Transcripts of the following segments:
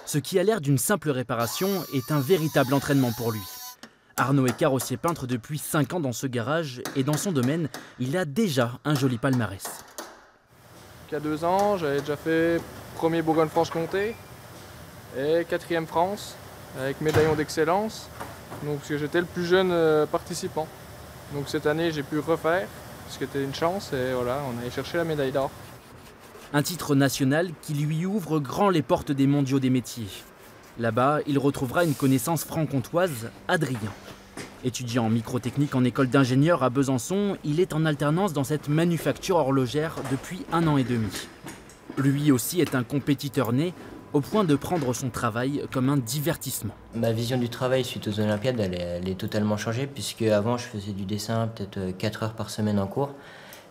Ce qui a l'air d'une simple réparation est un véritable entraînement pour lui. Arnaud est carrossier peintre depuis 5 ans dans ce garage et dans son domaine, il a déjà un joli palmarès. Il y a 2 ans, j'avais déjà fait premier Bourgogne-Franche-Comté et 4e France avec médaillon d'excellence. Donc j'étais le plus jeune participant. Donc cette année j'ai pu refaire, ce qui était une chance et voilà, on allait chercher la médaille d'or. Un titre national qui lui ouvre grand les portes des mondiaux des métiers. Là-bas, il retrouvera une connaissance franc-comtoise, Adrien. Étudiant en microtechnique en école d'ingénieur à Besançon, il est en alternance dans cette manufacture horlogère depuis 1 an et demi. Lui aussi est un compétiteur né, au point de prendre son travail comme un divertissement. Ma vision du travail suite aux Olympiades, elle est totalement changée, puisque avant je faisais du dessin peut-être 4 heures par semaine en cours.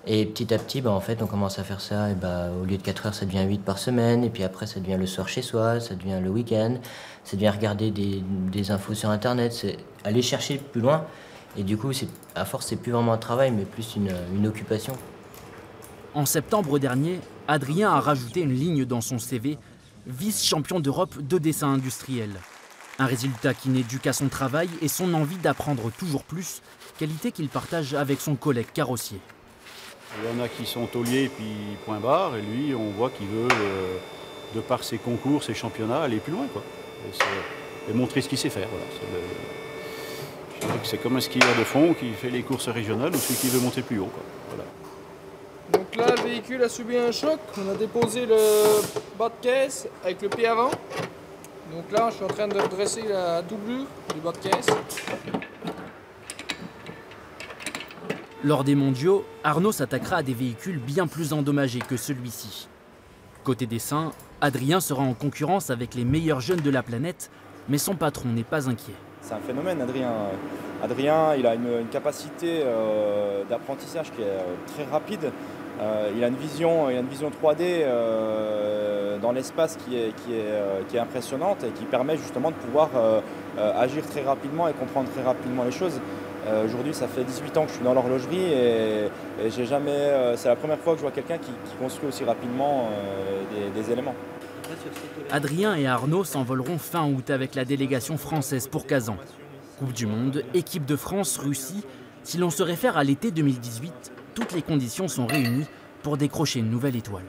Et petit à petit, en fait, on commence à faire ça, et au lieu de 4 heures, ça devient 8 par semaine, et puis après, ça devient le soir chez soi, ça devient le week-end, ça devient regarder des infos sur Internet, c'est aller chercher plus loin. Et du coup, à force, c'est plus vraiment un travail, mais plus une occupation. En septembre dernier, Adrien a rajouté une ligne dans son CV, vice-champion d'Europe de dessin industriel. Un résultat qui n'est dû qu'à son travail et son envie d'apprendre toujours plus, qualité qu'il partage avec son collègue carrossier. Il y en a qui sont tauliers et puis point barre, et lui, on voit qu'il veut, de par ses concours, ses championnats, aller plus loin, quoi. Et montrer ce qu'il sait faire. Voilà. Je dirais que c'est comme un skieur de fond qui fait les courses régionales ou celui qui veut monter plus haut, quoi. Voilà. Donc là, le véhicule a subi un choc. On a déposé le bas de caisse avec le pied avant. Donc là, je suis en train de redresser la doublure du bas de caisse. Lors des mondiaux, Arnaud s'attaquera à des véhicules bien plus endommagés que celui-ci. Côté dessin, Adrien sera en concurrence avec les meilleurs jeunes de la planète, mais son patron n'est pas inquiet. C'est un phénomène, Adrien. Adrien, il a une capacité d'apprentissage qui est très rapide. Il a une vision 3D dans l'espace qui est impressionnante et qui permet justement de pouvoir agir très rapidement et comprendre très rapidement les choses. Aujourd'hui, ça fait 18 ans que je suis dans l'horlogerie et c'est la première fois que je vois quelqu'un qui construit aussi rapidement des éléments. Adrien et Arnaud s'envoleront fin août avec la délégation française pour Kazan. Coupe du Monde, équipe de France, Russie. Si l'on se réfère à l'été 2018, toutes les conditions sont réunies pour décrocher une nouvelle étoile.